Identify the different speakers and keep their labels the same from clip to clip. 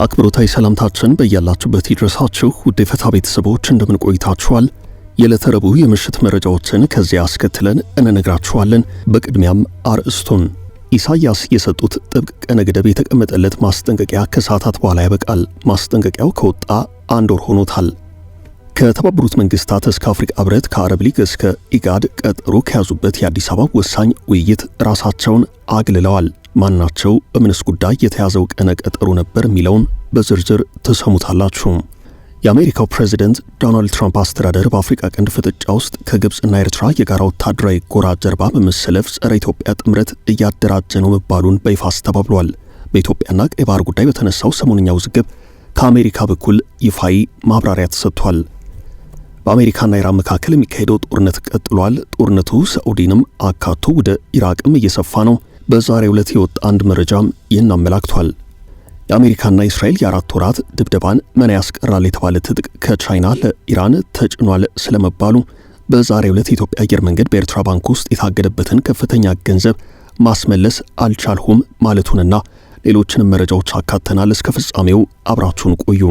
Speaker 1: አክብሮታዊ ሰላምታችን በእያላችሁበት ይድረሳችሁ ውድ የፈታ ቤተሰቦች እንደምን ቆይታችኋል? የዕለተ ረቡዕ የምሽት መረጃዎችን ከዚያ አስከትለን እንነግራችኋለን። በቅድሚያም አርዕስቱን ኢሳያስ የሰጡት ጥብቅ ቀነ ገደብ የተቀመጠለት ማስጠንቀቂያ ከሰዓታት በኋላ ያበቃል። ማስጠንቀቂያው ከወጣ አንድ ወር ሆኖታል። ከተባበሩት መንግስታት እስከ አፍሪካ ህብረት ከአረብ ሊግ እስከ ኢጋድ ቀጠሮ ከያዙበት የአዲስ አበባ ወሳኝ ውይይት ራሳቸውን አግልለዋል። ማናቸው? በምንስ ጉዳይ የተያዘው ቀነ ቀጠሮ ነበር የሚለውን በዝርዝር ተሰሙታላችሁ። የአሜሪካው ፕሬዝዳንት ዶናልድ ትራምፕ አስተዳደር በአፍሪካ ቀንድ ፍጥጫ ውስጥ ከግብጽና ኤርትራ የጋራ ወታደራዊ ጎራ ጀርባ በመሰለፍ ጸረ ኢትዮጵያ ጥምረት እያደራጀ ነው መባሉን በይፋ አስተባብሏል። በኢትዮጵያና ቀይ ባህር ጉዳይ በተነሳው ሰሞንኛ ውዝግብ ከአሜሪካ በኩል ይፋዊ ማብራሪያ ተሰጥቷል። በአሜሪካና ኢራን መካከል የሚካሄደው ጦርነት ቀጥሏል። ጦርነቱ ሳዑዲንም አካቶ ወደ ኢራቅም እየሰፋ ነው። በዛሬው ዕለት የወጣ አንድ መረጃም ይህን አመላክቷል። የአሜሪካና እስራኤል የአራት ወራት ድብደባን መና ያስቀራል የተባለ ትጥቅ ከቻይና ለኢራን ተጭኗል ስለመባሉ፣ በዛሬው ዕለት የኢትዮጵያ አየር መንገድ በኤርትራ ባንክ ውስጥ የታገደበትን ከፍተኛ ገንዘብ ማስመለስ አልቻልሁም ማለቱንና ሌሎችንም መረጃዎች አካተናል። እስከ ፍጻሜው አብራችሁን ቆዩ።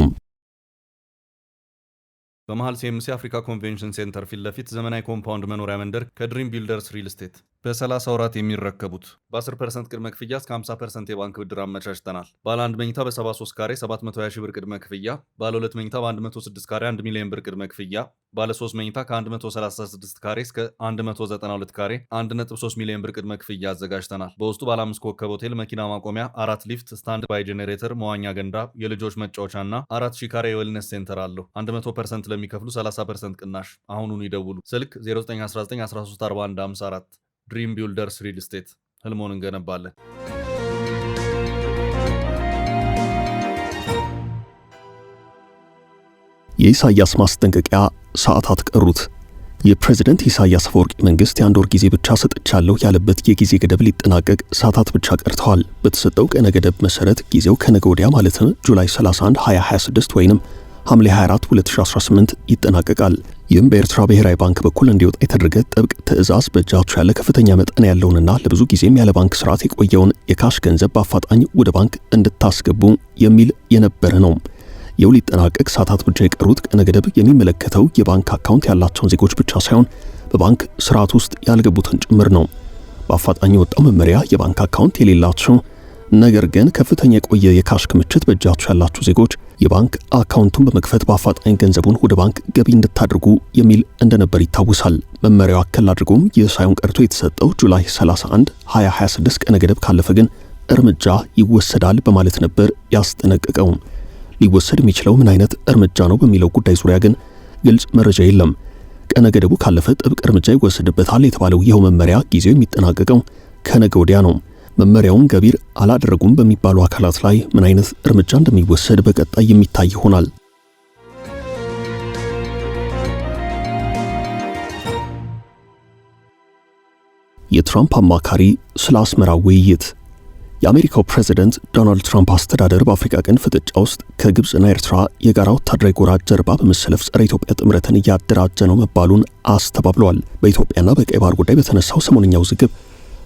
Speaker 2: በመሃል ሲኤምሲ አፍሪካ ኮንቬንሽን ሴንተር ፊት ለፊት ዘመናዊ ኮምፓውንድ መኖሪያ መንደር ከድሪም ቢልደርስ ሪል ስቴት በ30 ወራት የሚረከቡት በ10% ቅድመ ክፍያ እስከ 50% የባንክ ብድር አመቻችተናል። ባለ 1 መኝታ በ73 ካሬ 720 ሺህ ብር ቅድመ ክፍያ፣ ባለ 2 መኝታ በ106 ካሬ 1 ሚሊዮን ብር ቅድመ ክፍያ፣ ባለ 3 መኝታ ከ136 ካሬ እስከ 192 ካሬ 1.3 ሚሊዮን ብር ቅድመ ክፍያ አዘጋጅተናል። በውስጡ ባለ 5 ኮከብ ሆቴል፣ መኪና ማቆሚያ፣ 4 ሊፍት፣ ስታንድ ባይ ጄኔሬተር፣ መዋኛ ገንዳ፣ የልጆች መጫወቻና 4000 ካሬ የዌልነስ ሴንተር አለው። 100% ለሚከፍሉ 30% ቅናሽ። አሁኑን ይደውሉ። ስልክ 0919134154 ድሪም ቢልደርስ ሪል ስቴት። ህልሞን እንገነባለን።
Speaker 1: የኢሳያስ ማስጠንቀቂያ ሰዓታት ቀሩት። የፕሬዝዳንት ኢሳያስ አፈወርቂ መንግስት የአንድ ወር ጊዜ ብቻ ሰጥቻለሁ ያለበት የጊዜ ገደብ ሊጠናቀቅ ሰዓታት ብቻ ቀርተዋል። በተሰጠው ቀነ ገደብ መሰረት ጊዜው ከነገ ወዲያ ማለትም ጁላይ 31 2026 ወይንም ሐምሌ 24 2018 ይጠናቀቃል። ይህም በኤርትራ ብሔራዊ ባንክ በኩል እንዲወጣ የተደረገ ጥብቅ ትዕዛዝ በእጃቸው ያለ ከፍተኛ መጠን ያለውንና ለብዙ ጊዜም ያለ ባንክ ስርዓት የቆየውን የካሽ ገንዘብ በአፋጣኝ ወደ ባንክ እንድታስገቡ የሚል የነበረ ነው። ይኸው ሊጠናቀቅ ሰዓታት ብቻ የቀሩት ቀነ ገደብ የሚመለከተው የባንክ አካውንት ያላቸውን ዜጎች ብቻ ሳይሆን በባንክ ስርዓት ውስጥ ያልገቡትን ጭምር ነው። በአፋጣኝ የወጣው መመሪያ የባንክ አካውንት የሌላቸው ነገር ግን ከፍተኛ የቆየ የካሽ ክምችት በእጃቸው ያላችሁ ዜጎች የባንክ አካውንቱን በመክፈት በአፋጣኝ ገንዘቡን ወደ ባንክ ገቢ እንድታደርጉ የሚል እንደነበር ይታወሳል። መመሪያው አከል አድርጎም ይህ ሳይሆን ቀርቶ የተሰጠው ጁላይ 31 2026 ቀነ ገደብ ካለፈ ግን እርምጃ ይወሰዳል በማለት ነበር ያስጠነቀቀው። ሊወሰድ የሚችለው ምን አይነት እርምጃ ነው በሚለው ጉዳይ ዙሪያ ግን ግልጽ መረጃ የለም። ቀነ ገደቡ ካለፈ ጥብቅ እርምጃ ይወሰድበታል የተባለው ይኸው መመሪያ ጊዜው የሚጠናቀቀው ከነገ ወዲያ ነው። መመሪያውን ገቢር አላደረጉም በሚባሉ አካላት ላይ ምን አይነት እርምጃ እንደሚወሰድ በቀጣይ የሚታይ ይሆናል። የትራምፕ አማካሪ ስለ አስመራ ውይይት። የአሜሪካው ፕሬዝዳንት ዶናልድ ትራምፕ አስተዳደር በአፍሪካ ቀንድ ፍጥጫ ውስጥ ከግብጽና ኤርትራ የጋራ ወታደራዊ ጎራ ጀርባ በመሰለፍ ጸረ ኢትዮጵያ ጥምረትን እያደራጀ ነው መባሉን አስተባብለዋል። በኢትዮጵያና በቀይ ባህር ጉዳይ በተነሳው ሰሞንኛ ውዝግብ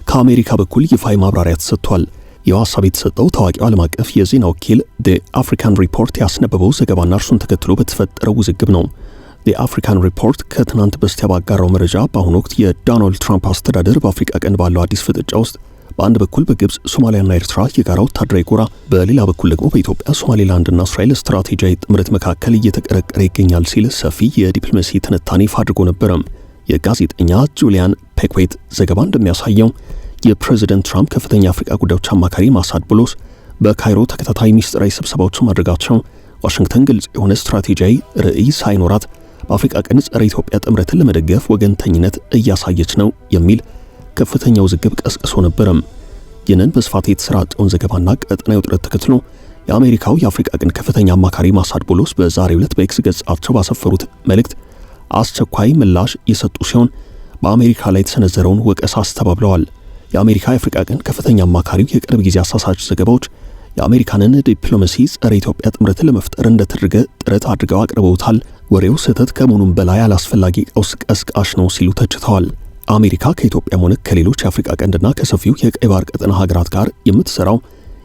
Speaker 1: ከአሜሪካ በኩል ይፋዊ ማብራሪያ ተሰጥቷል። ይህ ሐሳብ የተሰጠው ታዋቂው ዓለም አቀፍ የዜና ወኪል ዲ አፍሪካን ሪፖርት ያስነበበው ዘገባና እርሱን ተከትሎ በተፈጠረው ውዝግብ ነው። ዲ አፍሪካን ሪፖርት ከትናንት በስቲያ ባጋራው መረጃ በአሁኑ ወቅት የዶናልድ ትራምፕ አስተዳደር በአፍሪካ ቀንድ ባለው አዲስ ፍጥጫ ውስጥ በአንድ በኩል በግብጽ ሶማሊያና ኤርትራ የጋራ ወታደራዊ ጎራ፣ በሌላ በኩል ደግሞ በኢትዮጵያ ሶማሌላንድና እስራኤል ስትራቴጂያዊ ጥምረት መካከል እየተቀረቀረ ይገኛል ሲል ሰፊ የዲፕሎማሲ ትንታኔ ይፋ አድርጎ ነበረ። የጋዜጠኛ ጁሊያን ፔክዌት ዘገባ እንደሚያሳየው የፕሬዝዳንት ትራምፕ ከፍተኛ የአፍሪካ ጉዳዮች አማካሪ ማሳድ ብሎስ በካይሮ ተከታታይ ሚስጥራዊ ስብሰባዎችን ማድረጋቸው ዋሽንግተን ግልጽ የሆነ ስትራቴጂያዊ ርዕይ ሳይኖራት በአፍሪካ ቀንድ ጸረ ኢትዮጵያ ጥምረትን ለመደገፍ ወገንተኝነት እያሳየች ነው የሚል ከፍተኛ ውዝግብ ቀስቅሶ ነበረም። ይህንን በስፋት የተሰራጨውን ዘገባና ቀጠናዊ ውጥረት ተከትሎ የአሜሪካው የአፍሪካ ቀንድ ከፍተኛ አማካሪ ማሳድ ብሎስ በዛሬው ዕለት በኤክስ ገጻቸው ባሰፈሩት መልእክት አስቸኳይ ምላሽ የሰጡ ሲሆን በአሜሪካ ላይ የተሰነዘረውን ወቀሳ አስተባብለዋል። የአሜሪካ የአፍሪካ ቀንድ ከፍተኛ አማካሪው የቅርብ ጊዜ አሳሳች ዘገባዎች የአሜሪካንን ዲፕሎማሲ ጸረ ኢትዮጵያ ጥምረትን ለመፍጠር እንደተደረገ ጥረት አድርገው አቅርበውታል። ወሬው ስህተት ከመሆኑም በላይ አላስፈላጊ ቀውስ ቀስቃሽ ነው ሲሉ ተችተዋል። አሜሪካ ከኢትዮጵያም ሆነ ከሌሎች የአፍሪካ ቀንድና ከሰፊው የቀይ ባህር ቀጠና ሀገራት ጋር የምትሰራው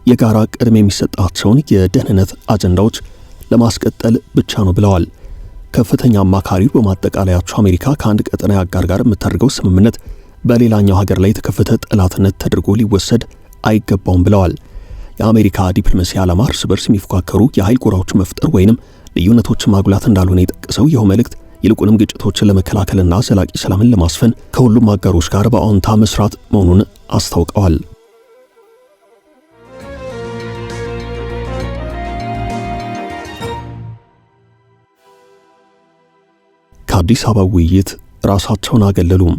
Speaker 1: የጋራ ቅድሚያ የሚሰጣቸውን የደህንነት አጀንዳዎች ለማስቀጠል ብቻ ነው ብለዋል። ከፍተኛ አማካሪው በማጠቃለያቸው አሜሪካ ከአንድ ቀጠና አጋር ጋር የምታደርገው ስምምነት በሌላኛው ሀገር ላይ የተከፈተ ጠላትነት ተደርጎ ሊወሰድ አይገባውም ብለዋል። የአሜሪካ ዲፕሎማሲ ዓላማ እርስ በርስ የሚፎካከሩ የኃይል ጎራዎች መፍጠር ወይንም ልዩነቶችን ማጉላት እንዳልሆነ የጠቀሰው ይኸው መልእክት ይልቁንም ግጭቶችን ለመከላከልና ዘላቂ ሰላምን ለማስፈን ከሁሉም አጋሮች ጋር በአዎንታ መስራት መሆኑን አስታውቀዋል። ከአዲስ አበባ ውይይት ራሳቸውን አገለሉም።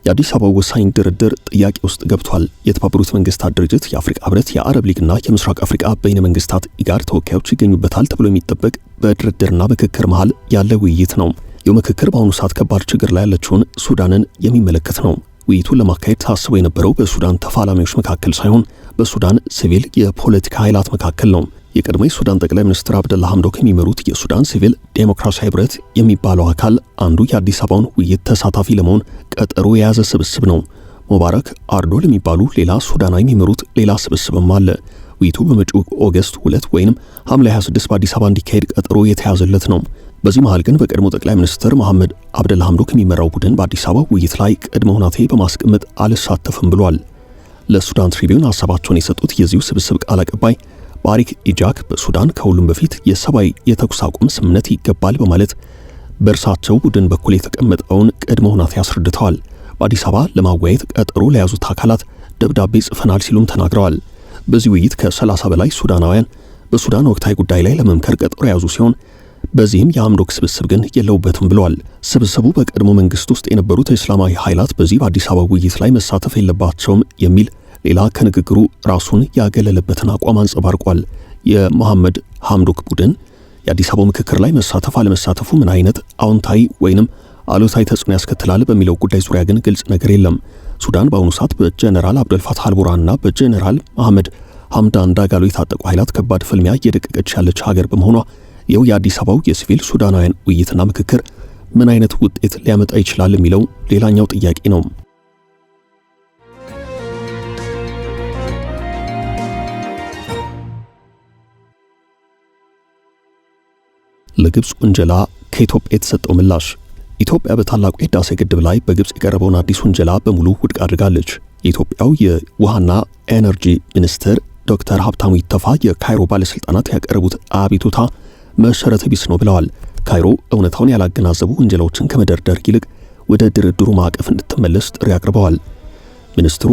Speaker 1: የአዲስ አበባ ወሳኝ ድርድር ጥያቄ ውስጥ ገብቷል። የተባበሩት መንግስታት ድርጅት፣ የአፍሪካ ህብረት፣ የአረብ ሊግና የምስራቅ አፍሪካ በይነ መንግስታት ኢጋድ ተወካዮች ይገኙበታል ተብሎ የሚጠበቅ በድርድርና ምክክር መሃል ያለ ውይይት ነው። ይህ ምክክር በአሁኑ ሰዓት ከባድ ችግር ላይ ያለችውን ሱዳንን የሚመለከት ነው። ውይይቱን ለማካሄድ ታስቦ የነበረው በሱዳን ተፋላሚዎች መካከል ሳይሆን በሱዳን ሲቪል የፖለቲካ ኃይላት መካከል ነው። የቀድሞ የሱዳን ጠቅላይ ሚኒስትር አብደላ ሐምዶክ የሚመሩት የሱዳን ሲቪል ዴሞክራሲያዊ ህብረት የሚባለው አካል አንዱ የአዲስ አበባውን ውይይት ተሳታፊ ለመሆን ቀጠሮ የያዘ ስብስብ ነው። ሙባረክ አርዶል የሚባሉ ሌላ ሱዳናዊ የሚመሩት ሌላ ስብስብም አለ። ውይይቱ በመጪው ኦገስት 2 ወይንም ሐምሌ 26 በአዲስ አበባ እንዲካሄድ ቀጠሮ የተያዘለት ነው። በዚህ መሃል ግን በቀድሞ ጠቅላይ ሚኒስትር መሐመድ አብደላ ሐምዶክ የሚመራው ቡድን በአዲስ አበባ ውይይት ላይ ቅድመ ሁናቴ በማስቀመጥ አልሳተፍም ብሏል። ለሱዳን ትሪቢዩን ሐሳባቸውን የሰጡት የዚሁ ስብስብ ቃል አቀባይ ባሪክ ኢጃክ በሱዳን ከሁሉም በፊት የሰብአዊ የተኩስ አቁም ስምምነት ይገባል በማለት በእርሳቸው ቡድን በኩል የተቀመጠውን ቅድመ ሁናቴ አስረድተዋል። በአዲስ አበባ ለማወያየት ቀጠሮ ለያዙት አካላት ደብዳቤ ጽፈናል ሲሉም ተናግረዋል። በዚህ ውይይት ከ30 በላይ ሱዳናውያን በሱዳን ወቅታዊ ጉዳይ ላይ ለመምከር ቀጠሮ የያዙ ሲሆን በዚህም የሐምዶክ ስብስብ ግን የለውበትም ብለዋል። ስብስቡ በቀድሞ መንግስት ውስጥ የነበሩት እስላማዊ ኃይላት በዚህ በአዲስ አበባ ውይይት ላይ መሳተፍ የለባቸውም የሚል ሌላ ከንግግሩ ራሱን ያገለለበትን አቋም አንጸባርቋል። የመሐመድ ሐምዶክ ቡድን የአዲስ አበባ ምክክር ላይ መሳተፍ አለመሳተፉ ምን አይነት አዎንታዊ ወይንም አሉታዊ ተጽዕኖ ያስከትላል በሚለው ጉዳይ ዙሪያ ግን ግልጽ ነገር የለም። ሱዳን በአሁኑ ሰዓት በጀነራል አብደልፋታህ አልቡርሃንና በጀነራል መሐመድ ሐምዳን ዳጋሎ የታጠቁ ኃይላት ከባድ ፍልሚያ እየደቀቀች ያለች ሀገር በመሆኗ ይኸው የአዲስ አበባው የሲቪል ሱዳናውያን ውይይትና ምክክር ምን አይነት ውጤት ሊያመጣ ይችላል የሚለው ሌላኛው ጥያቄ ነው። ለግብጽ ውንጀላ ከኢትዮጵያ የተሰጠው ምላሽ። ኢትዮጵያ በታላቁ የህዳሴ ግድብ ላይ በግብጽ የቀረበውን አዲስ ውንጀላ በሙሉ ውድቅ አድርጋለች። የኢትዮጵያው የውሃና ኤነርጂ ሚኒስትር ዶክተር ሀብታሙ ኢተፋ የካይሮ ባለስልጣናት ያቀረቡት አቤቱታ መሰረተ ቢስ ነው ብለዋል። ካይሮ እውነታውን ያላገናዘቡ ውንጀላዎችን ከመደርደር ይልቅ ወደ ድርድሩ ማዕቀፍ እንድትመለስ ጥሪ አቅርበዋል። ሚኒስትሩ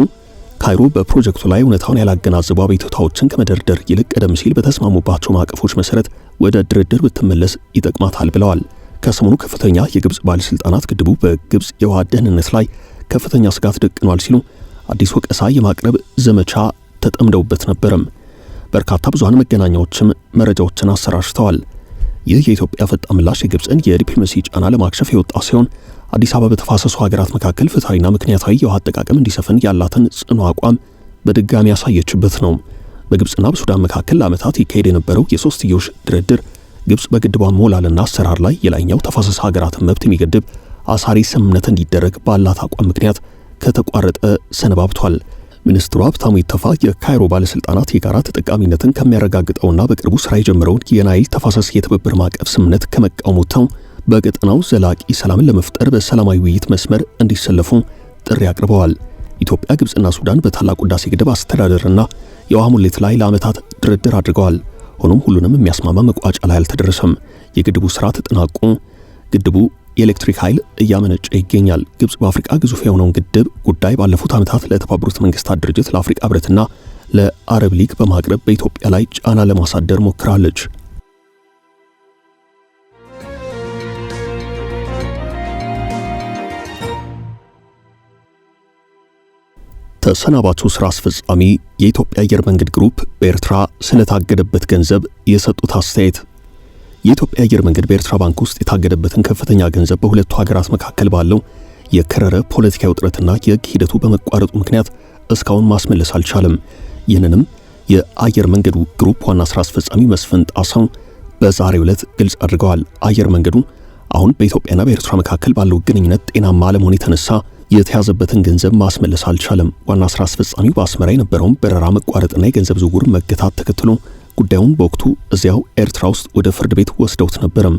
Speaker 1: ካይሮ በፕሮጀክቱ ላይ እውነታውን ያላገናዘቡ አቤቱታዎችን ከመደርደር ይልቅ ቀደም ሲል በተስማሙባቸው ማዕቀፎች መሰረት ወደ ድርድር ብትመለስ ይጠቅማታል ብለዋል። ከሰሞኑ ከፍተኛ የግብጽ ባለስልጣናት ግድቡ በግብጽ የውሃ ደህንነት ላይ ከፍተኛ ስጋት ደቅኗል ሲሉ አዲስ ወቀሳ የማቅረብ ዘመቻ ተጠምደውበት ነበርም። በርካታ ብዙሃን መገናኛዎችም መረጃዎችን አሰራጭተዋል። ይህ የኢትዮጵያ ፈጣን ምላሽ የግብጽን የዲፕሎማሲ ጫና ለማክሸፍ የወጣ ሲሆን አዲስ አበባ በተፋሰሱ ሀገራት መካከል ፍትሐዊና ምክንያታዊ የውሃ አጠቃቀም እንዲሰፍን ያላትን ጽኑ አቋም በድጋሚ ያሳየችበት ነው። በግብጽና በሱዳን መካከል ለዓመታት ይካሄድ የነበረው የሶስትዮሽ ድርድር ግብጽ በግድቧ ሞላልና አሰራር ላይ የላይኛው ተፋሰስ ሀገራትን መብት የሚገድብ አሳሪ ስምምነት እንዲደረግ ባላት አቋም ምክንያት ከተቋረጠ ሰነባብቷል። ሚኒስትሩ ሀብታሙ ኢተፋ የካይሮ ባለስልጣናት የጋራ ተጠቃሚነትን ከሚያረጋግጠውና በቅርቡ ስራ የጀመረውን የናይል ተፋሰስ የትብብር ማዕቀፍ ስምምነት ከመቃወሙተው በቀጠናው ዘላቂ ሰላምን ለመፍጠር በሰላማዊ ውይይት መስመር እንዲሰለፉ ጥሪ አቅርበዋል። ኢትዮጵያ፣ ግብጽና ሱዳን በታላቁ ህዳሴ ግድብ አስተዳደርና የውሃ ሙሌት ላይ ለዓመታት ድርድር አድርገዋል። ሆኖም ሁሉንም የሚያስማማ መቋጫ ላይ አልተደረሰም። የግድቡ ስራ ተጠናቆ ግድቡ የኤሌክትሪክ ኃይል እያመነጨ ይገኛል። ግብጽ በአፍሪካ ግዙፍ የሆነውን ግድብ ጉዳይ ባለፉት ዓመታት ለተባበሩት መንግስታት ድርጅት፣ ለአፍሪካ ህብረትና ለአረብ ሊግ በማቅረብ በኢትዮጵያ ላይ ጫና ለማሳደር ሞክራለች። ተሰናባቹ ስራ አስፈጻሚ የኢትዮጵያ አየር መንገድ ግሩፕ በኤርትራ ስለታገደበት ገንዘብ የሰጡት አስተያየት። የኢትዮጵያ አየር መንገድ በኤርትራ ባንክ ውስጥ የታገደበትን ከፍተኛ ገንዘብ በሁለቱ ሀገራት መካከል ባለው የከረረ ፖለቲካዊ ውጥረትና የህግ ሂደቱ በመቋረጡ ምክንያት እስካሁን ማስመለስ አልቻለም። ይህንንም የአየር መንገዱ ግሩፕ ዋና ስራ አስፈጻሚ መስፍን ጣሰው በዛሬው ዕለት ግልጽ አድርገዋል። አየር መንገዱ አሁን በኢትዮጵያና በኤርትራ መካከል ባለው ግንኙነት ጤናማ አለመሆን የተነሳ የተያዘበትን ገንዘብ ማስመለስ አልቻለም። ዋና ስራ አስፈጻሚው በአስመራ የነበረውን በረራ መቋረጥና የገንዘብ ዝውውር መገታት ተከትሎ ጉዳዩን በወቅቱ እዚያው ኤርትራ ውስጥ ወደ ፍርድ ቤት ወስደውት ነበርም።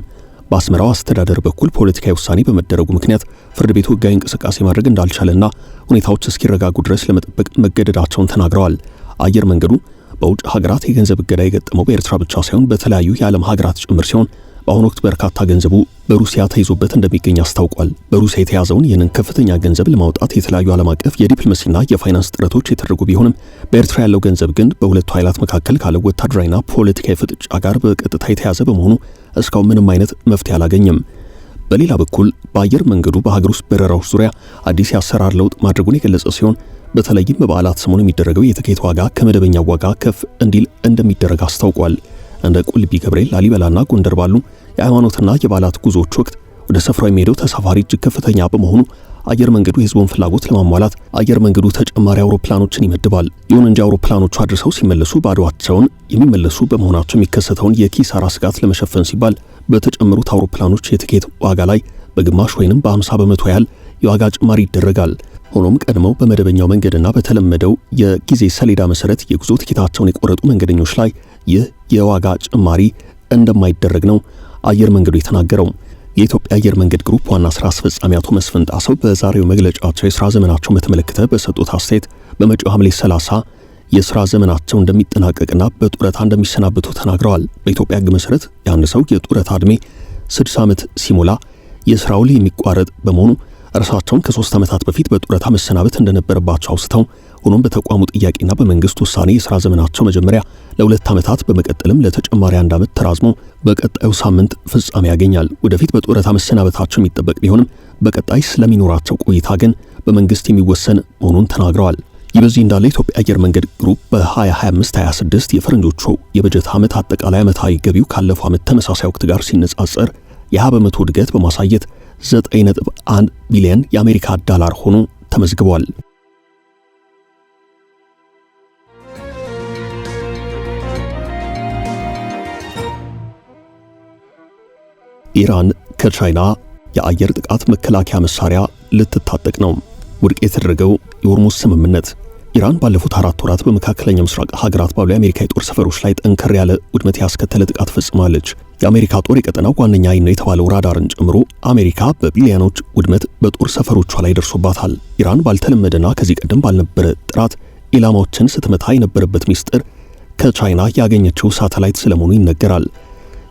Speaker 1: በአስመራው አስተዳደር በኩል ፖለቲካዊ ውሳኔ በመደረጉ ምክንያት ፍርድ ቤቱ ሕጋዊ እንቅስቃሴ ማድረግ እንዳልቻለና ሁኔታዎች እስኪረጋጉ ድረስ ለመጠበቅ መገደዳቸውን ተናግረዋል። አየር መንገዱ በውጭ ሀገራት የገንዘብ እገዳ የገጠመው በኤርትራ ብቻ ሳይሆን በተለያዩ የዓለም ሀገራት ጭምር ሲሆን በአሁኑ ወቅት በርካታ ገንዘቡ በሩሲያ ተይዞበት እንደሚገኝ አስታውቋል። በሩሲያ የተያዘውን ይህንን ከፍተኛ ገንዘብ ለማውጣት የተለያዩ ዓለም አቀፍ የዲፕሎማሲና የፋይናንስ ጥረቶች የተደረጉ ቢሆንም በኤርትራ ያለው ገንዘብ ግን በሁለቱ ኃይላት መካከል ካለው ወታደራዊና ፖለቲካዊ ፍጥጫ ጋር በቀጥታ የተያዘ በመሆኑ እስካሁን ምንም አይነት መፍትሄ አላገኘም። በሌላ በኩል በአየር መንገዱ በሀገር ውስጥ በረራዎች ዙሪያ አዲስ የአሰራር ለውጥ ማድረጉን የገለጸ ሲሆን በተለይም በበዓላት ሰሞን የሚደረገው የትኬት ዋጋ ከመደበኛው ዋጋ ከፍ እንዲል እንደሚደረግ አስታውቋል። እንደ ቁልቢ ገብርኤል፣ ላሊበላና ጎንደር ባሉ የሃይማኖትና የበዓላት ጉዞዎች ወቅት ወደ ስፍራው የሚሄደው ተሳፋሪ እጅግ ከፍተኛ በመሆኑ አየር መንገዱ የሕዝቡን ፍላጎት ለማሟላት አየር መንገዱ ተጨማሪ አውሮፕላኖችን ይመድባል። ይሁን እንጂ አውሮፕላኖቹ አድርሰው ሲመለሱ ባዶአቸውን የሚመለሱ በመሆናቸው የሚከሰተውን የኪሳራ ስጋት ለመሸፈን ሲባል በተጨመሩት አውሮፕላኖች የትኬት ዋጋ ላይ በግማሽ ወይንም በ50 በመቶ ያህል የዋጋ ጭማሪ ይደረጋል። ሆኖም ቀድመው በመደበኛው መንገድና በተለመደው የጊዜ ሰሌዳ መሰረት የጉዞ ትኬታቸውን የቆረጡ መንገደኞች ላይ ይህ የዋጋ ጭማሪ እንደማይደረግ ነው አየር መንገዱ የተናገረው። የኢትዮጵያ አየር መንገድ ግሩፕ ዋና ስራ አስፈጻሚ አቶ መስፍን ጣሰው በዛሬው መግለጫቸው የሥራ ዘመናቸውን በተመለከተ በሰጡት አስተያየት በመጪው ሐምሌ 30 የሥራ ዘመናቸው እንደሚጠናቀቅና በጡረታ እንደሚሰናበቱ ተናግረዋል። በኢትዮጵያ ሕግ መሰረት የአንድ ሰው የጡረታ ዕድሜ 60 ዓመት ሲሞላ የሥራ ውል የሚቋረጥ በመሆኑ እርሳቸውን ከ3 ዓመታት በፊት በጡረታ መሰናበት እንደነበረባቸው አውስተው ሆኖም በተቋሙ ጥያቄና በመንግስት ውሳኔ የሥራ ዘመናቸው መጀመሪያ ለ2 ዓመታት በመቀጠልም ለተጨማሪ 1 ዓመት ተራዝሞ በቀጣዩ ሳምንት ፍጻሜ ያገኛል። ወደፊት በጡረታ መሰናበታቸው የሚጠበቅ ቢሆንም በቀጣይ ስለሚኖራቸው ቆይታ ግን በመንግስት የሚወሰን መሆኑን ተናግረዋል። ይህ በዚህ እንዳለ የኢትዮጵያ አየር መንገድ ግሩፕ በ2025-26 የፈረንጆቹ የበጀት ዓመት አጠቃላይ ዓመታዊ ገቢው ካለፈው ዓመት ተመሳሳይ ወቅት ጋር ሲነጻጸር የ20 በመቶ እድገት በማሳየት 9.1 ቢሊዮን የአሜሪካ ዶላር ሆኖ ተመዝግቧል። ኢራን ከቻይና የአየር ጥቃት መከላከያ መሳሪያ ልትታጠቅ ነው። ውድቅ የተደረገው የሆርሙዝ ስምምነት ኢራን ባለፉት 4 ወራት በመካከለኛው ምስራቅ ሀገራት ባሉ የአሜሪካ የጦር ሰፈሮች ላይ ጠንከር ያለ ውድመት ያስከተለ ጥቃት ፈጽማለች። የአሜሪካ ጦር የቀጠናው ዋነኛ አይን ነው የተባለው ራዳርን ጨምሮ አሜሪካ በቢሊዮኖች ውድመት በጦር ሰፈሮቿ ላይ ደርሶባታል። ኢራን ባልተለመደና ከዚህ ቀደም ባልነበረ ጥራት ኢላማዎችን ስትመታ የነበረበት ሚስጥር ከቻይና ያገኘችው ሳተላይት ስለመሆኑ ይነገራል።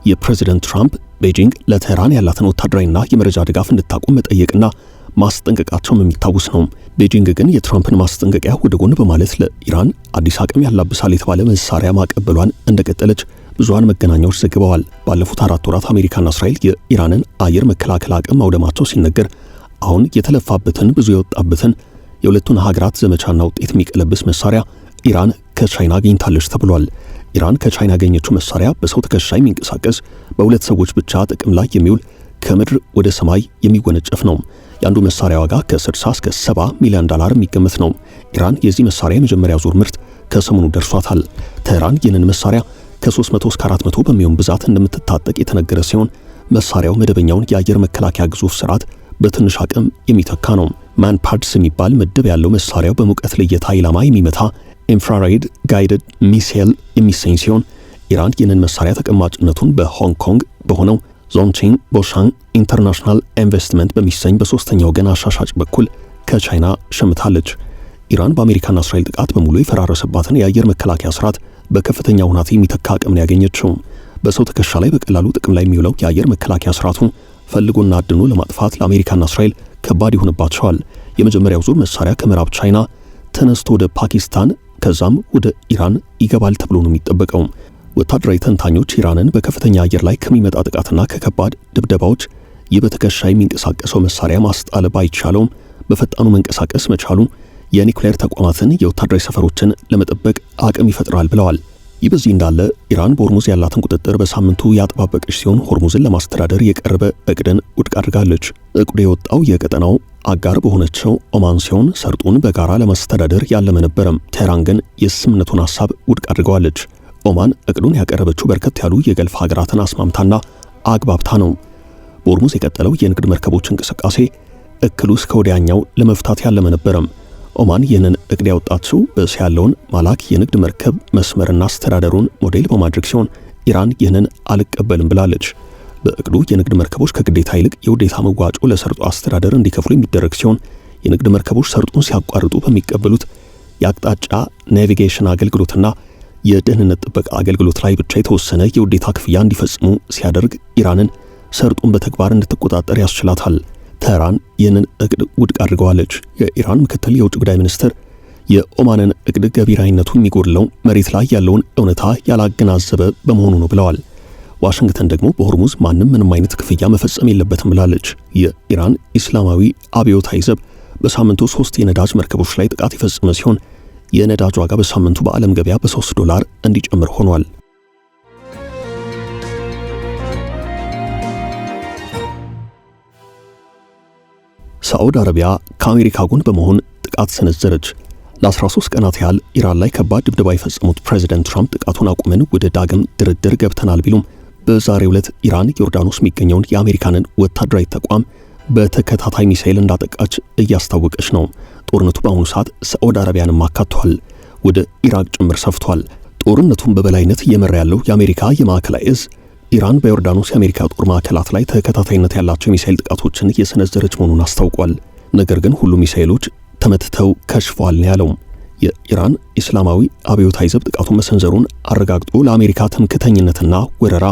Speaker 1: የፕሬዚደንት ትራምፕ ቤጂንግ ለቴህራን ያላትን ወታደራዊና የመረጃ ድጋፍ እንድታቆም መጠየቅና ማስጠንቀቃቸውም የሚታወስ ነው። ቤጂንግ ግን የትራምፕን ማስጠንቀቂያ ወደ ጎን በማለት ለኢራን አዲስ አቅም ያላብሳል የተባለ መሳሪያ ማቀበሏን እንደቀጠለች ብዙሃን መገናኛዎች ዘግበዋል። ባለፉት 4 ወራት አሜሪካና እስራኤል የኢራንን አየር መከላከል አቅም ማውደማቸው ሲነገር አሁን የተለፋበትን ብዙ የወጣበትን የሁለቱን ሀገራት ዘመቻና ውጤት የሚቀለብስ መሳሪያ ኢራን ከቻይና አግኝታለች ተብሏል። ኢራን ከቻይና ያገኘችው መሳሪያ በሰው ትከሻ የሚንቀሳቀስ በሁለት ሰዎች ብቻ ጥቅም ላይ የሚውል ከምድር ወደ ሰማይ የሚወነጨፍ ነው። የአንዱ መሳሪያ ዋጋ ከ60 እስከ 70 ሚሊዮን ዶላር የሚገመት ነው። ኢራን የዚህ መሳሪያ የመጀመሪያ ዙር ምርት ከሰሞኑ ደርሷታል። ቴህራን ይህንን መሳሪያ ከ300 እስከ 400 በሚሆን ብዛት እንደምትታጠቅ የተነገረ ሲሆን መሳሪያው መደበኛውን የአየር መከላከያ ግዙፍ ስርዓት በትንሽ አቅም የሚተካ ነው። ማንፓድስ የሚባል ምድብ ያለው መሳሪያው በሙቀት ልየታ ኢላማ የሚመታ ኢንፍራሬድ ጋይድድ ሚሳይል የሚሰኝ ሲሆን ኢራን ይህንን መሳሪያ ተቀማጭነቱን በሆንግ ኮንግ በሆነው ዞንቺንግ ቦሻንግ ኢንተርናሽናል ኢንቨስትመንት በሚሰኝ በሶስተኛ ወገን አሻሻጭ በኩል ከቻይና ሸምታለች። ኢራን በአሜሪካና እስራኤል ጥቃት በሙሉ የፈራረሰባትን የአየር መከላከያ ስርዓት በከፍተኛ ሁኔታ የሚተካ አቅም ነው ያገኘችው። በሰው ትከሻ ላይ በቀላሉ ጥቅም ላይ የሚውለው የአየር መከላከያ ስርዓቱ ፈልጎና አድኖ ለማጥፋት ለአሜሪካና እስራኤል ከባድ ይሆንባቸዋል። የመጀመሪያው ዙር መሳሪያ ከምዕራብ ቻይና ተነስቶ ወደ ፓኪስታን ከዛም ወደ ኢራን ይገባል ተብሎ ነው የሚጠበቀው። ወታደራዊ ተንታኞች ኢራንን በከፍተኛ አየር ላይ ከሚመጣ ጥቃትና ከከባድ ድብደባዎች ይህ በትከሻ የሚንቀሳቀሰው መሳሪያ ማስጣል ባይቻለውም በፈጣኑ መንቀሳቀስ መቻሉ የኒውክሌር ተቋማትን የወታደራዊ ሰፈሮችን ለመጠበቅ አቅም ይፈጥራል ብለዋል። ይህ በዚህ እንዳለ ኢራን በሆርሙዝ ያላትን ቁጥጥር በሳምንቱ ያጠባበቀች ሲሆን ሆርሙዝን ለማስተዳደር የቀረበ እቅድን ውድቅ አድርጋለች። እቅዱ የወጣው የቀጠናው አጋር በሆነችው ኦማን ሲሆን ሰርጡን በጋራ ለማስተዳደር ያለመ ነበረም። ቴህራን ግን የስምምነቱን ሐሳብ ውድቅ አድርገዋለች። ኦማን እቅዱን ያቀረበችው በርከት ያሉ የገልፍ ሀገራትን አስማምታና አግባብታ ነው። በሆርሙዝ የቀጠለው የንግድ መርከቦች እንቅስቃሴ እክሉ እስከ ወዲያኛው ለመፍታት ያለመ ነበረም። ኦማን ይህንን እቅድ ያወጣችው በእስያ ያለውን ማላክ የንግድ መርከብ መስመርና አስተዳደሩን ሞዴል በማድረግ ሲሆን ኢራን ይህንን አልቀበልም ብላለች። በእቅዱ የንግድ መርከቦች ከግዴታ ይልቅ የውዴታ መዋጮ ለሰርጡ አስተዳደር እንዲከፍሉ የሚደረግ ሲሆን የንግድ መርከቦች ሰርጡን ሲያቋርጡ በሚቀበሉት የአቅጣጫ ናቪጌሽን አገልግሎትና የደህንነት ጥበቃ አገልግሎት ላይ ብቻ የተወሰነ የውዴታ ክፍያ እንዲፈጽሙ ሲያደርግ ኢራንን ሰርጡን በተግባር እንድትቆጣጠር ያስችላታል። ቴህራን ይህንን እቅድ ውድቅ አድርገዋለች። የኢራን ምክትል የውጭ ጉዳይ ሚኒስትር የኦማንን እቅድ ገቢራዊነቱ የሚጎድለው መሬት ላይ ያለውን እውነታ ያላገናዘበ በመሆኑ ነው ብለዋል። ዋሽንግተን ደግሞ በሆርሙዝ ማንም ምንም አይነት ክፍያ መፈጸም የለበትም ብላለች። የኢራን ኢስላማዊ አብዮታዊ ዘብ በሳምንቱ 3 የነዳጅ መርከቦች ላይ ጥቃት የፈጸመ ሲሆን የነዳጅ ዋጋ በሳምንቱ በዓለም ገበያ $3 እንዲጨምር ሆኗል። ሳዑዲ አረቢያ ከአሜሪካ ጎን በመሆን ጥቃት ሰነዘረች። ለ13 ቀናት ያህል ኢራን ላይ ከባድ ድብደባ የፈጸሙት ፕሬዚደንት ትራምፕ ጥቃቱን አቁመን ወደ ዳግም ድርድር ገብተናል ቢሉም በዛሬው ዕለት ኢራን ዮርዳኖስ የሚገኘውን የአሜሪካንን ወታደራዊ ተቋም በተከታታይ ሚሳኤል እንዳጠቃች እያስታወቀች ነው። ጦርነቱ በአሁኑ ሰዓት ሳዑዲ አረቢያንም አካቷል፣ ወደ ኢራቅ ጭምር ሰፍቷል። ጦርነቱን በበላይነት እየመራ ያለው የአሜሪካ የማዕከላዊ እዝ ኢራን በዮርዳኖስ የአሜሪካ ጦር ማዕከላት ላይ ተከታታይነት ያላቸው ሚሳኤል ጥቃቶችን እየሰነዘረች መሆኑን አስታውቋል። ነገር ግን ሁሉ ሚሳኤሎች ተመትተው ከሽፈዋል ነው ያለው። የኢራን ኢስላማዊ አብዮታዊ ዘብ ጥቃቱን መሰንዘሩን አረጋግጦ ለአሜሪካ ትምክህተኝነትና ወረራ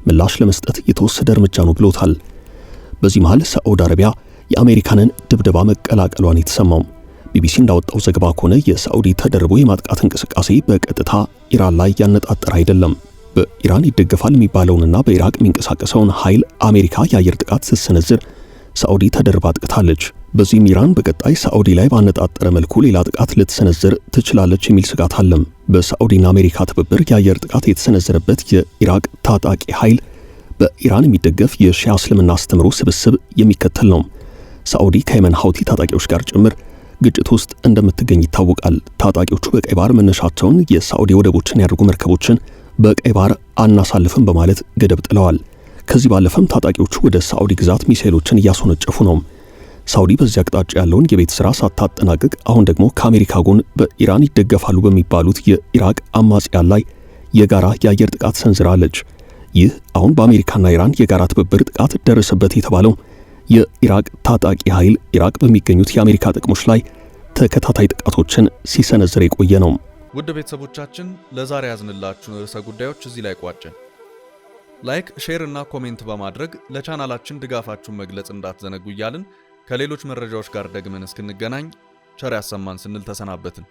Speaker 1: ምላሽ ለመስጠት የተወሰደ እርምጃ ነው ብሎታል። በዚህ መሃል ሳዑዲ አረቢያ የአሜሪካንን ድብደባ መቀላቀሏን የተሰማው ቢቢሲ እንዳወጣው ዘገባ ከሆነ የሳዑዲ ተደርቦ የማጥቃት እንቅስቃሴ በቀጥታ ኢራን ላይ ያነጣጠረ አይደለም። በኢራን ይደገፋል የሚባለውንና በኢራቅ የሚንቀሳቀሰውን ኃይል አሜሪካ የአየር ጥቃት ስትሰነዝር ሳዑዲ ተደርባ አጥቅታለች። በዚህም ኢራን በቀጣይ ሳዑዲ ላይ ባነጣጠረ መልኩ ሌላ ጥቃት ልትሰነዝር ትችላለች የሚል ስጋት አለም። በሳዑዲና አሜሪካ ትብብር የአየር ጥቃት የተሰነዘረበት የኢራቅ ታጣቂ ኃይል በኢራን የሚደገፍ የሺያ እስልምና አስተምሮ ስብስብ የሚከተል ነው። ሳዑዲ ከየመን ሐውቲ ታጣቂዎች ጋር ጭምር ግጭት ውስጥ እንደምትገኝ ይታወቃል። ታጣቂዎቹ በቀይ ባህር መነሻቸውን የሳዑዲ ወደቦችን ያደርጉ መርከቦችን በቀይ ባህር አናሳልፍም በማለት ገደብ ጥለዋል። ከዚህ ባለፈም ታጣቂዎቹ ወደ ሳዑዲ ግዛት ሚሳኤሎችን እያስወነጨፉ ነው። ሳዑዲ በዚህ አቅጣጫ ያለውን የቤት ሥራ ሳታጠናቅቅ አሁን ደግሞ ከአሜሪካ ጎን በኢራን ይደገፋሉ በሚባሉት የኢራቅ አማጽያን ላይ የጋራ የአየር ጥቃት ሰንዝራለች። ይህ አሁን በአሜሪካና ኢራን የጋራ ትብብር ጥቃት ደረሰበት የተባለው የኢራቅ ታጣቂ ኃይል ኢራቅ በሚገኙት የአሜሪካ ጥቅሞች ላይ ተከታታይ ጥቃቶችን ሲሰነዝር የቆየ ነው።
Speaker 2: ውድ ቤተሰቦቻችን ለዛሬ ያዝንላችሁ ርዕሰ ጉዳዮች እዚህ ላይ ቋጨን። ላይክ፣ ሼር እና ኮሜንት በማድረግ ለቻናላችን ድጋፋችሁን መግለጽ እንዳትዘነጉ እያልን ከሌሎች መረጃዎች ጋር ደግመን እስክንገናኝ ቸር ያሰማን ስንል ተሰናበትን።